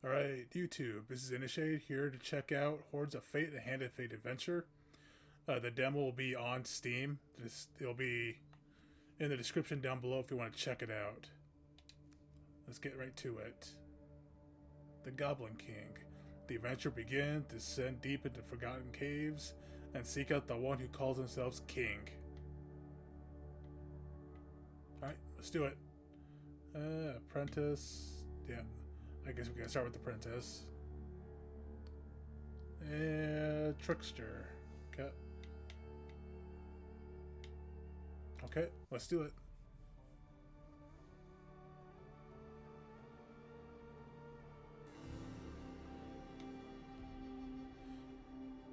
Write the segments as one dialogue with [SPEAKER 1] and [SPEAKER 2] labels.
[SPEAKER 1] Alright, YouTube, this is Indie.XP here to check out Hordes of Fate, a Hand of Fate adventure. The demo will be on Steam. It'll be in the description down below if you want to check it out. Let's get right to it. The Goblin King. The adventure begins, descend deep into forgotten caves, and seek out the one who calls himself King. Alright, let's do it. Apprentice. Yeah. I guess we can start with the Apprentice. And Trickster. Okay. Okay, let's do it.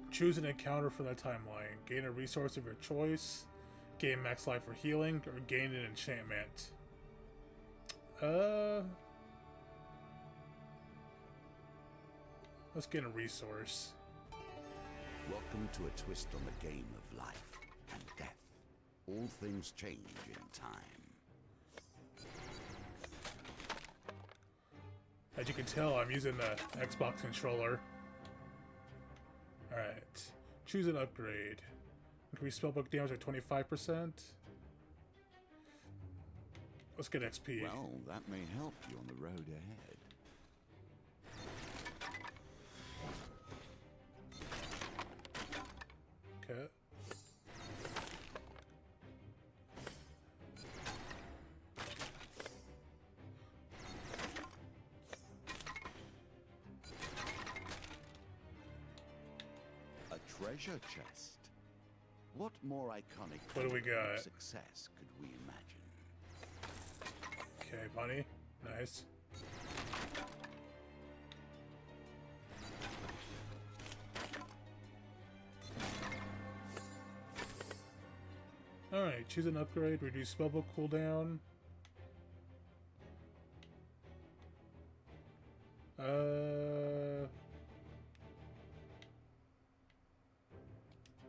[SPEAKER 1] Choose an encounter from the timeline. Gain a resource of your choice. Gain max life for healing, or gain an enchantment. Let's get a resource.
[SPEAKER 2] Welcome to a twist on the game of life and death. All things change in time.
[SPEAKER 1] As you can tell, I'm using the Xbox controller. Alright. Choose an upgrade. Increase spellbook damage by 25%. Let's get XP.
[SPEAKER 2] Well, that may help you on the road ahead.
[SPEAKER 1] Okay.
[SPEAKER 2] A treasure chest. What more iconic
[SPEAKER 1] What do we got?
[SPEAKER 2] Success could we imagine?
[SPEAKER 1] Okay, money. Nice. Alright, choose an upgrade, reduce spellbook cooldown.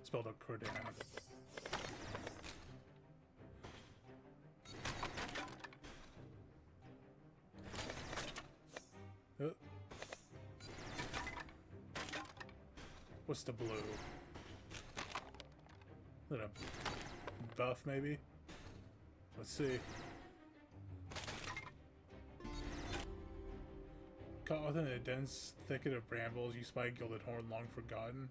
[SPEAKER 1] Spellbook cooldown. What's the blue? Is a buff, maybe? Let's see. Caught within a dense thicket of brambles, you spy a gilded horn long forgotten.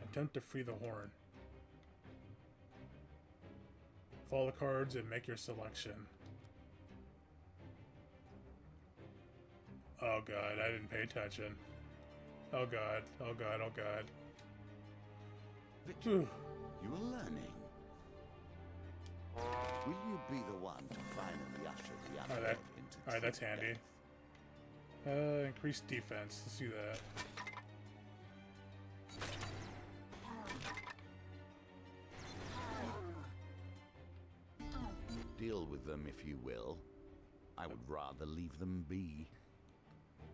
[SPEAKER 1] Attempt to free the horn. Follow the cards and make your selection. Oh god, I didn't pay attention. Oh god, oh god, oh god.
[SPEAKER 2] Victor, you are learning. Will you be the one to finally usher the undead into
[SPEAKER 1] Alright, that's handy.
[SPEAKER 2] death?
[SPEAKER 1] Increased defense. Let's do that.
[SPEAKER 2] Deal with them if you will. I would rather leave them be.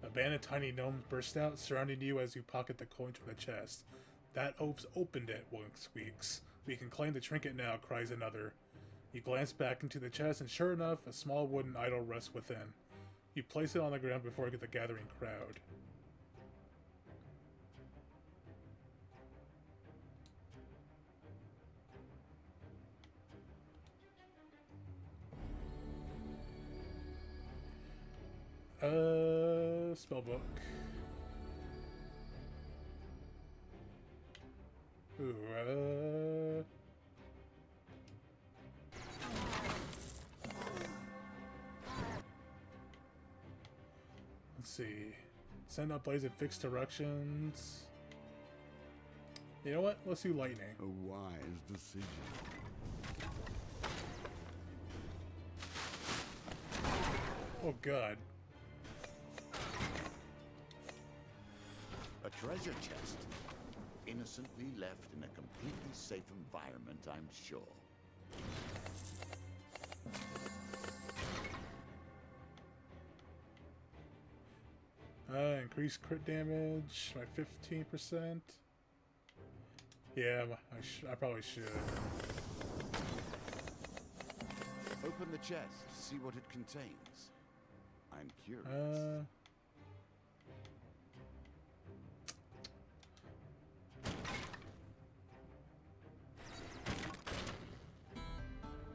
[SPEAKER 1] A band of tiny gnomes burst out, surrounding you as you pocket the coin from the chest. That oaf's opened it, one squeaks. We can claim the trinket now, cries another. You glance back into the chest, and sure enough, a small wooden idol rests within. You place it on the ground before you get the gathering crowd. Spellbook. Ooh, let's see. Send up blaze in fixed directions. You know what? Let's do lightning.
[SPEAKER 2] A wise decision.
[SPEAKER 1] Oh god.
[SPEAKER 2] A treasure chest. Innocently left in a completely safe environment, I'm sure.
[SPEAKER 1] Increase crit damage by 15%. Yeah, I probably should.
[SPEAKER 2] Open the chest, see what it contains. I'm curious.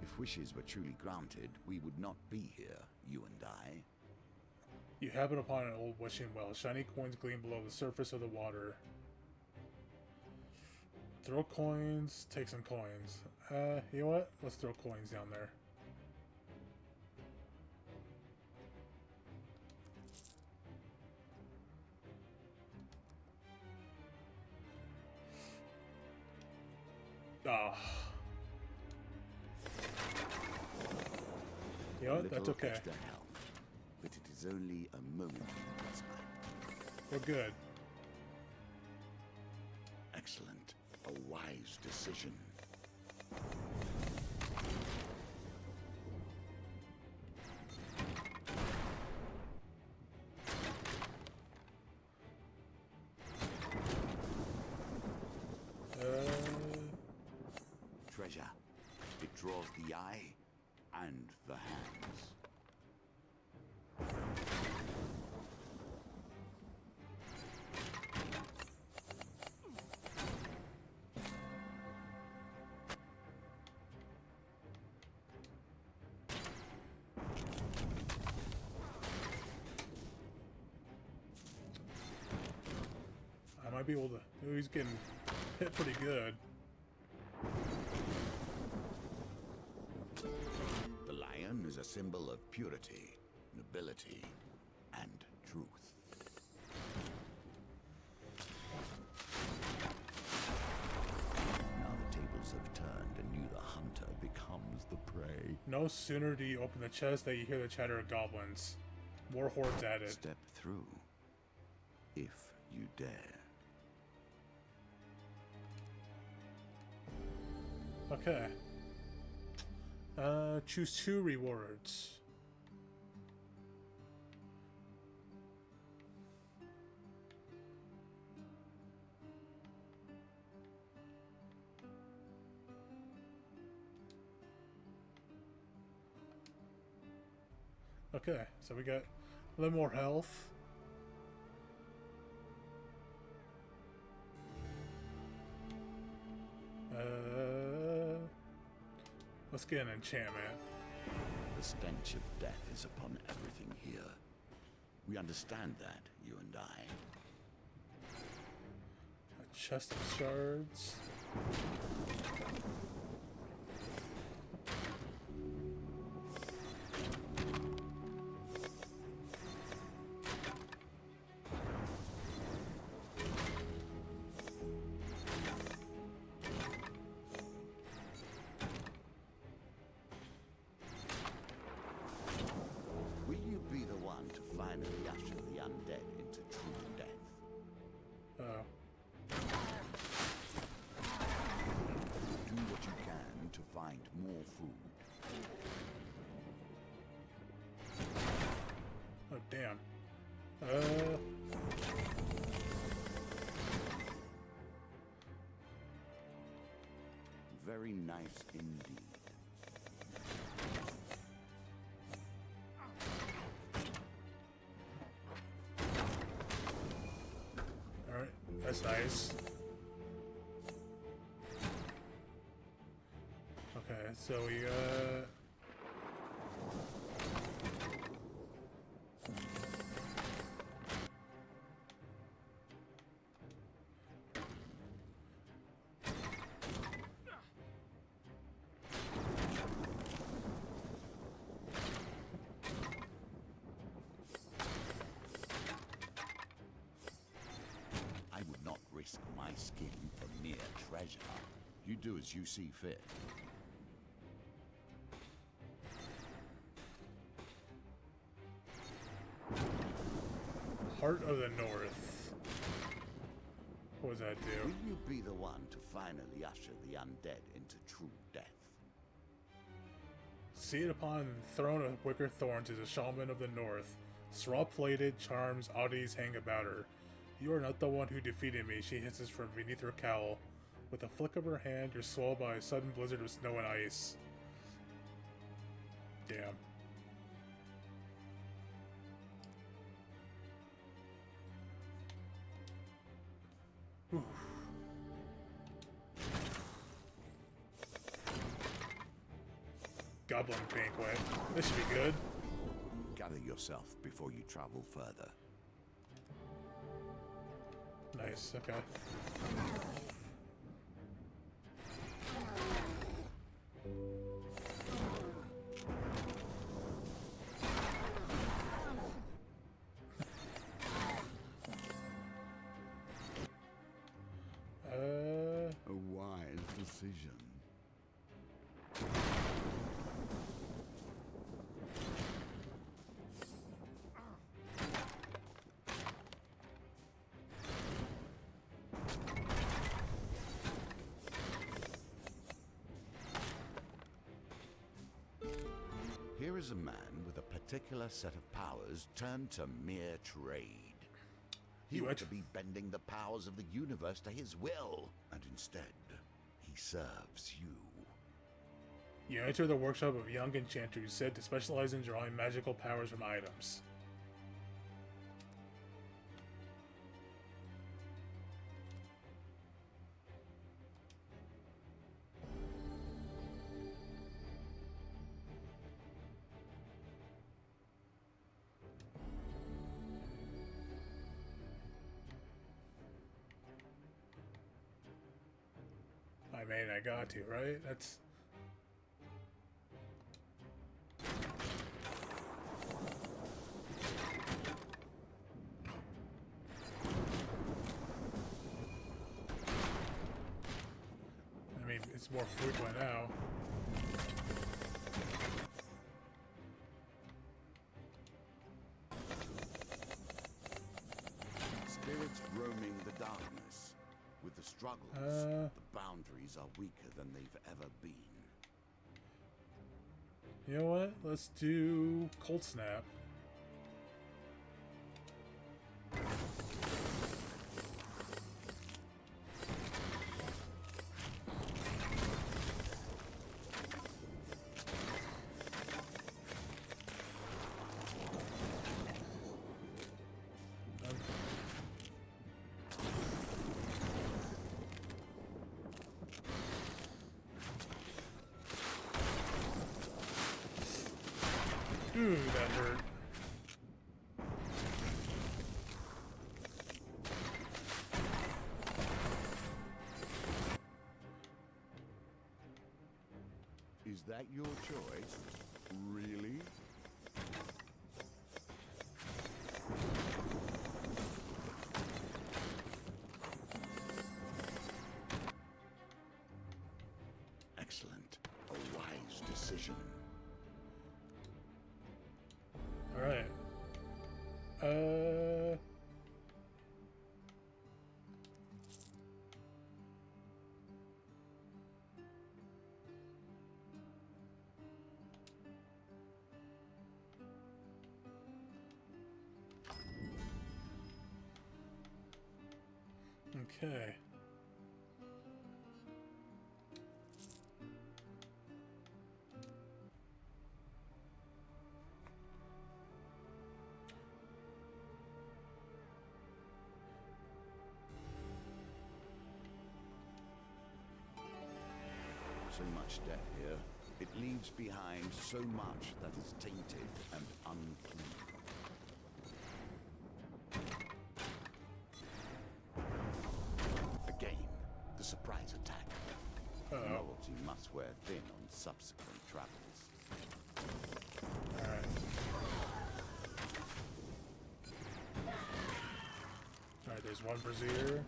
[SPEAKER 2] If wishes were truly granted, we would not be here, you and I.
[SPEAKER 1] You happen upon an old wishing well. Shiny coins gleam below the surface of the water. Throw coins, take some coins. You know what? Let's throw coins down there. Ah. You know what? That's okay.
[SPEAKER 2] Extra help, but it is only a momentary investment.
[SPEAKER 1] We're good.
[SPEAKER 2] Excellent. A wise decision. Treasure. It draws the eye and the hands.
[SPEAKER 1] I might be able to. Oh, he's getting hit pretty good.
[SPEAKER 2] The lion is a symbol of purity, nobility, and truth. Now the tables have turned and you, the hunter, becomes the prey.
[SPEAKER 1] No sooner do you open the chest that you hear the chatter of goblins. More hordes added.
[SPEAKER 2] Step through, if you dare.
[SPEAKER 1] Okay. Choose 2 rewards. Okay, so we got a little more health. Let's get an enchantment.
[SPEAKER 2] The stench of death is upon everything here. We understand that, you and I.
[SPEAKER 1] A chest of shards.
[SPEAKER 2] More food.
[SPEAKER 1] Oh, damn.
[SPEAKER 2] Very nice indeed.
[SPEAKER 1] Alright, that's nice. Okay, so we
[SPEAKER 2] I would not risk my skin for mere treasure. You do as you see fit.
[SPEAKER 1] Heart of the North. What does that do?
[SPEAKER 2] Will you be the one to finally usher the undead into true death?
[SPEAKER 1] Seated upon the throne of wicker thorns is a shaman of the North. Straw-plated charms, oddities hang about her. You are not the one who defeated me, she hisses from beneath her cowl. With a flick of her hand, you're swallowed by a sudden blizzard of snow and ice. Damn. Goblin Banquet. This should be good.
[SPEAKER 2] Gather yourself before you travel further.
[SPEAKER 1] Nice, okay.
[SPEAKER 2] A wise decision. Here is a man with a particular set of powers turned to mere trade. He ought to be bending the powers of the universe to his will, and instead, he serves you.
[SPEAKER 1] You enter the workshop of a young enchanter who's said to specialize in drawing magical powers from items. I mean, I got to, right? That's... I mean, it's more frequent now.
[SPEAKER 2] Spirits roaming the darkness. With the struggles, the boundaries are weaker than they've ever been.
[SPEAKER 1] You know what? Let's do Cold Snap. Ooh, that hurt.
[SPEAKER 2] Is that your choice? Really? Excellent. A wise decision.
[SPEAKER 1] All right. Okay.
[SPEAKER 2] So much death here. It leaves behind so much that is tainted and unclean. Again, the surprise attack. Novelty must wear thin on subsequent travels.
[SPEAKER 1] Alright. Alright, there's one Brazier.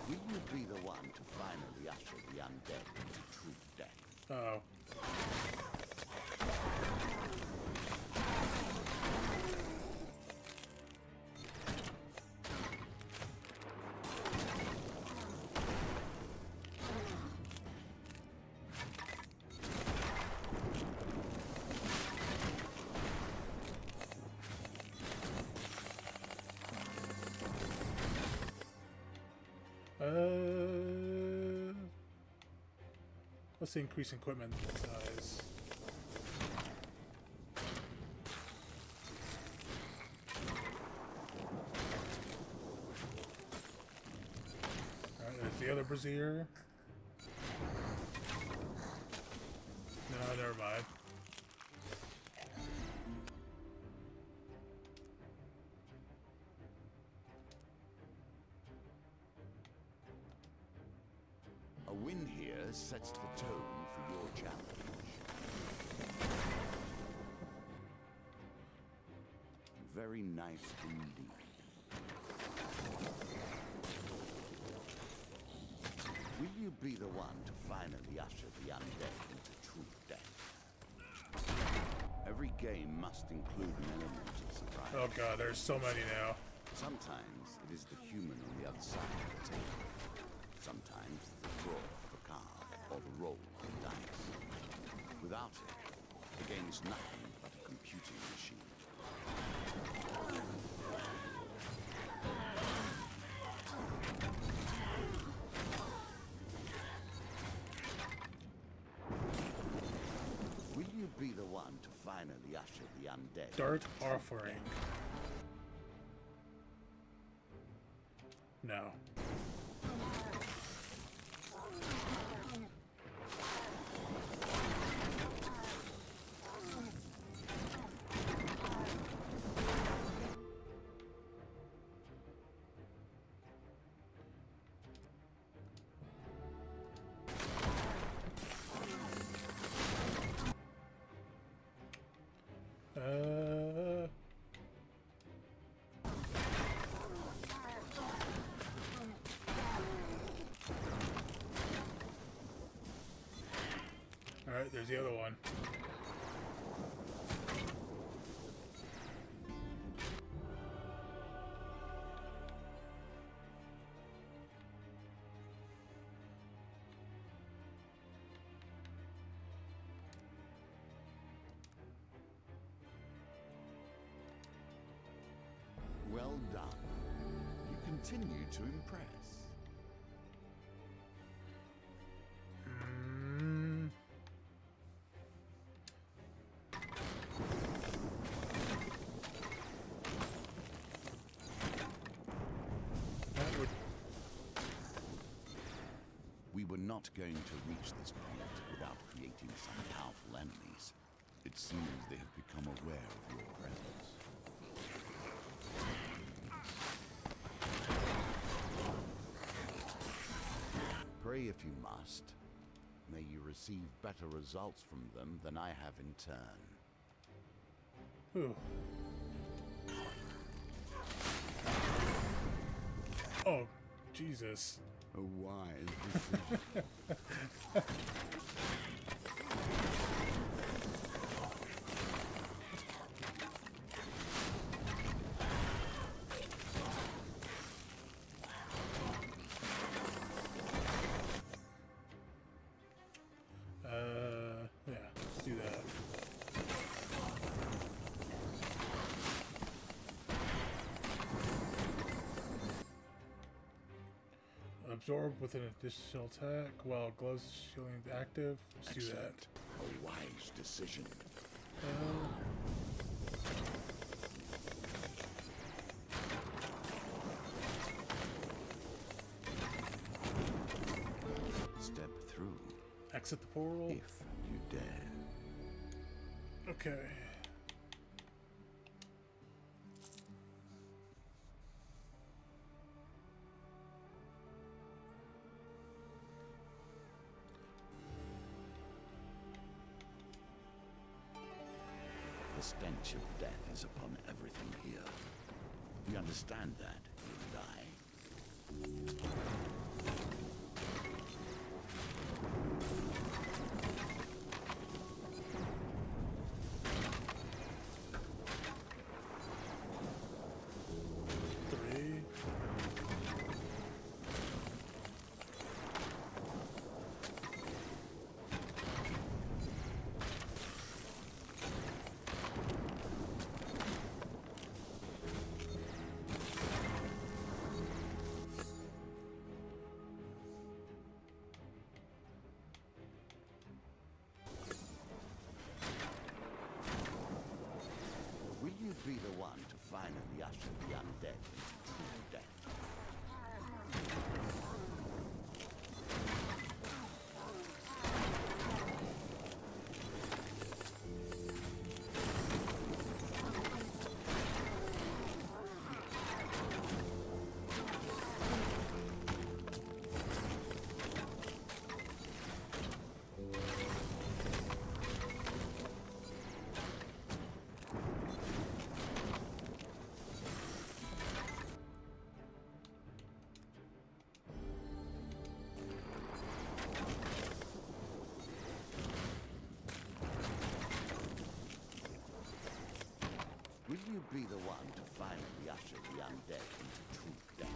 [SPEAKER 2] We will be the one to finally usher the undead into true death.
[SPEAKER 1] Uh-oh. Let's increase equipment size. brazier. No, never mind.
[SPEAKER 2] A win here sets the tone for your challenge. Very nice indeed. Will you be the one to finally usher the undead into true death? Every game must include an element of surprise.
[SPEAKER 1] Oh god, there's so many now.
[SPEAKER 2] Sometimes it is the human on the other side of the table. Sometimes the draw of a card or the roll of the dice. Without it, the game is nothing but a computing machine. Will you be the one to finally usher the undead?
[SPEAKER 1] Dark offering. No. Alright, there's the other one.
[SPEAKER 2] Well done. You continue to impress. We were not going to reach this point without creating some powerful enemies. It seems they have become aware of your presence. Pray if you must. May you receive better results from them than I have in turn.
[SPEAKER 1] Ooh. Oh, Jesus.
[SPEAKER 2] A wise decision.
[SPEAKER 1] Yeah, let's do that. Absorb with an additional attack while glows shielding active. Let's do that.
[SPEAKER 2] A wise decision. Step through.
[SPEAKER 1] Exit the portal.
[SPEAKER 2] If you dare.
[SPEAKER 1] Okay.
[SPEAKER 2] The stench of death is upon everything here. We understand that, you and I.
[SPEAKER 1] Three.
[SPEAKER 2] Will you be the one to finally usher the undead into true death? be the one to finally usher the undead into true death?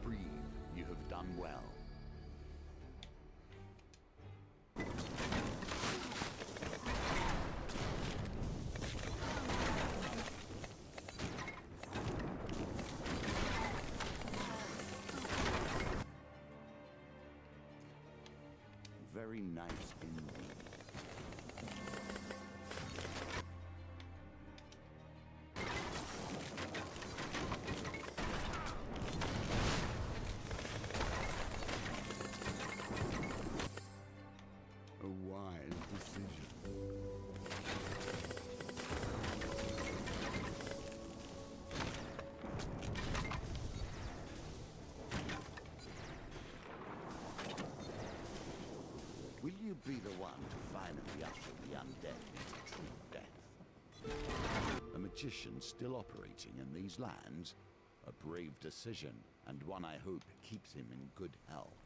[SPEAKER 2] Breathe, you have done well. Very nice indeed. A wise decision. Will you be the one to finally usher the undead into true death? A magician still operating in these lands? A brave decision, and one I hope keeps him in good health.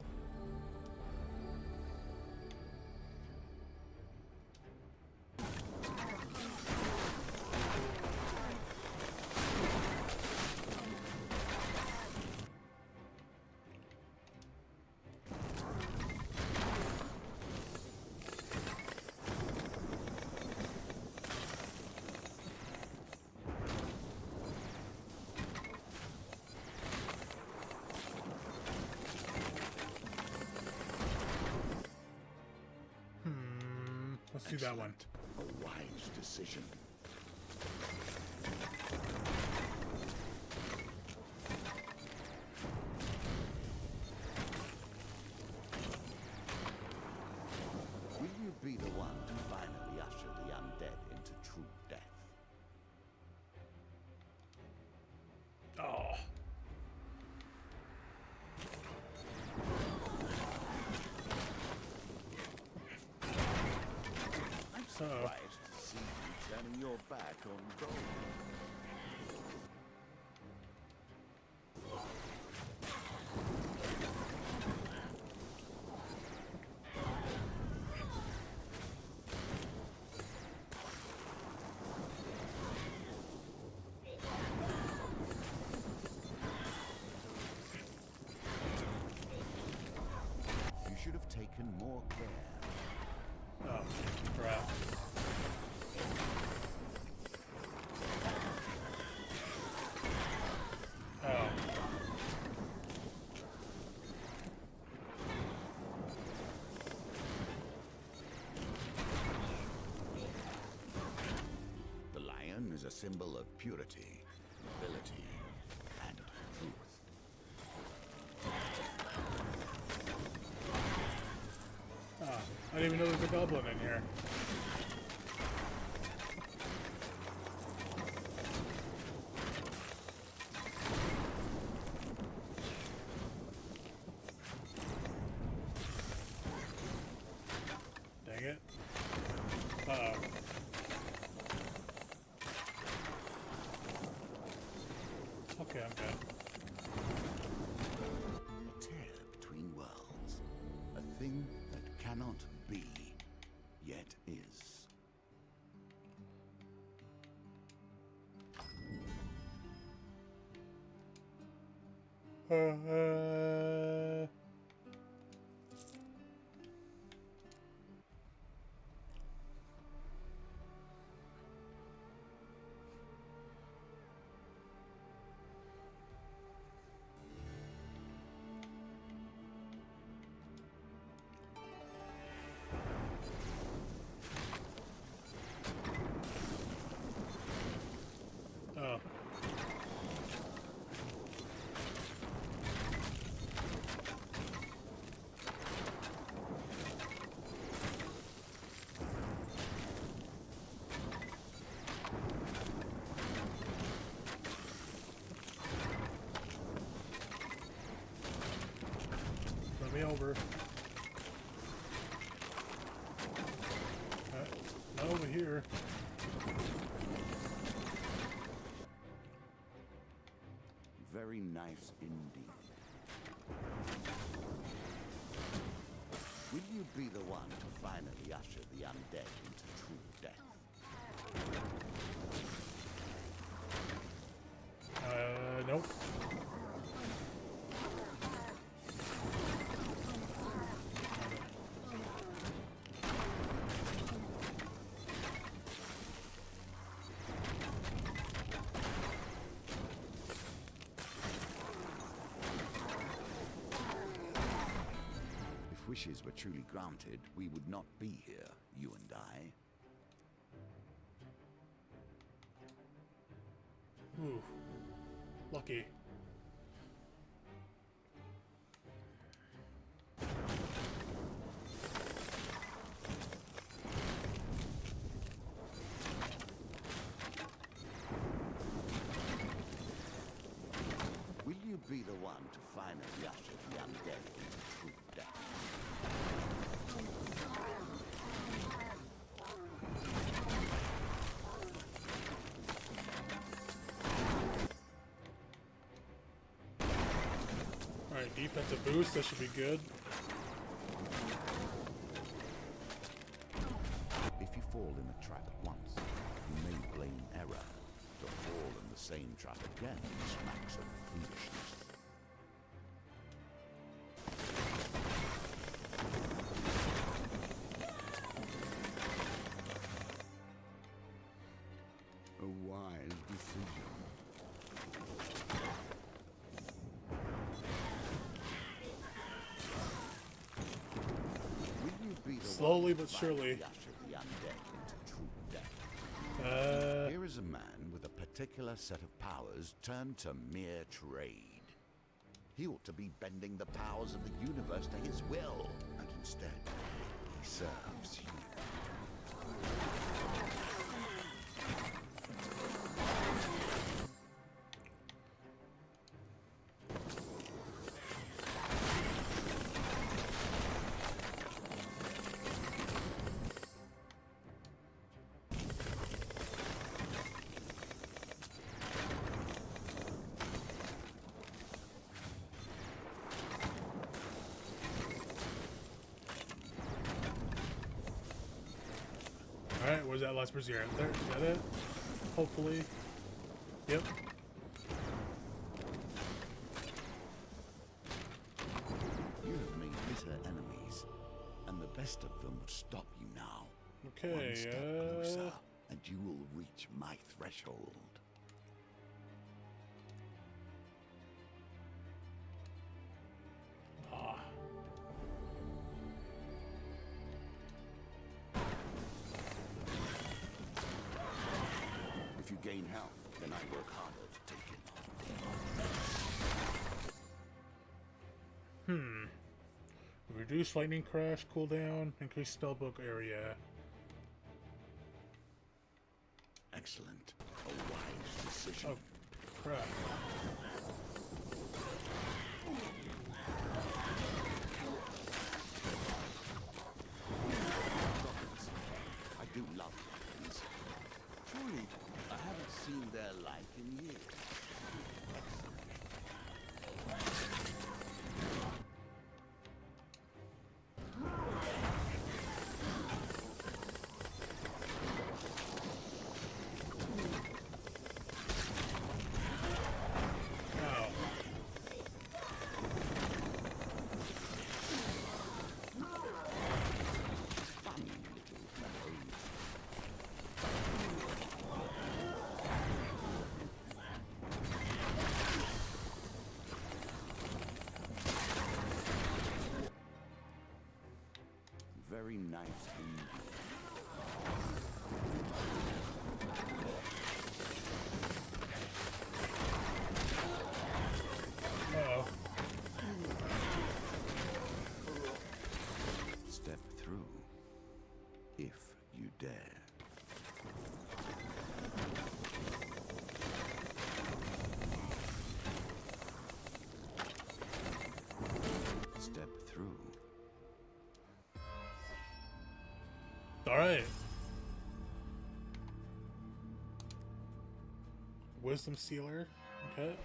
[SPEAKER 1] Let's do that one.
[SPEAKER 2] A wise decision. Will you be the one to finally usher the undead into true death?
[SPEAKER 1] Oh.
[SPEAKER 2] Surprised to see you turning your back on gold. You should have taken more care.
[SPEAKER 1] Oh, crap. Oh.
[SPEAKER 2] The lion is a symbol of purity, nobility, and truth.
[SPEAKER 1] Oh, I didn't even know there was a goblin in here. Dang it. Uh-oh. Okay, I'm good.
[SPEAKER 2] A tear between worlds. A thing that cannot be, yet is.
[SPEAKER 1] Oh. Let me over. Not over here.
[SPEAKER 2] Very nice indeed. Will you be the one to finally usher the undead into true death?
[SPEAKER 1] Nope.
[SPEAKER 2] If wishes were truly granted, we would not be here, you and I.
[SPEAKER 1] Ooh. Lucky.
[SPEAKER 2] Will you be the one to finally usher the undead into true death?
[SPEAKER 1] Alright, defensive boost, that should be good.
[SPEAKER 2] If you fall in a trap once, you may blame error. To fall in the same trap again smacks of foolishness. A wise decision. Will you be the
[SPEAKER 1] Slowly
[SPEAKER 2] one
[SPEAKER 1] but
[SPEAKER 2] to
[SPEAKER 1] surely.
[SPEAKER 2] finally usher the undead into true death? Here is a man with a particular set of powers turned to mere trade. He ought to be bending the powers of the universe to his will, and instead, he serves you.
[SPEAKER 1] Alright, where's that last brazier? There, is that it? Hopefully. Yep.
[SPEAKER 2] You have made bitter enemies, and the best of them would stop you now.
[SPEAKER 1] Okay,
[SPEAKER 2] One step closer, and you will reach my threshold. If you gain health, then I work harder to take it.
[SPEAKER 1] Reduce lightning crash cooldown, increase spellbook area.
[SPEAKER 2] Excellent. A wise decision.
[SPEAKER 1] Oh, crap.
[SPEAKER 2] I do love things. Truly, I haven't seen their like in years.
[SPEAKER 1] Ow.
[SPEAKER 2] Fun little memories. Very nice indeed.
[SPEAKER 1] Uh-oh.
[SPEAKER 2] Step through, if you dare. Step through.
[SPEAKER 1] Alright. Wisdom Sealer. Okay.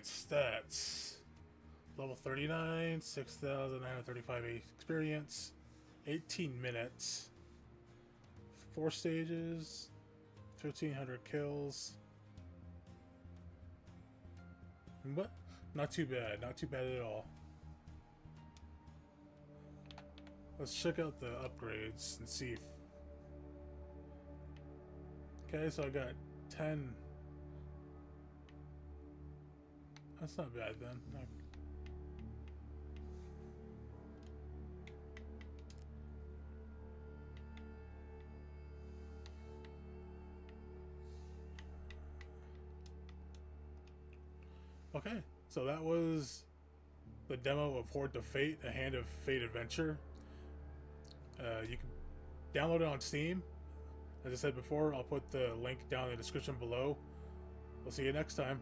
[SPEAKER 1] stats. Level 39, 6,935 experience, 18 minutes, 4 stages, 1,500 kills. But not too bad, not too bad at all. Let's check out the upgrades and see if... Okay, so I got 10. That's not bad then. Okay, so that was the demo of Horde of Fate, a Hand of Fate adventure. You can download it on Steam. As I said before, I'll put the link down in the description below. We'll see you next time.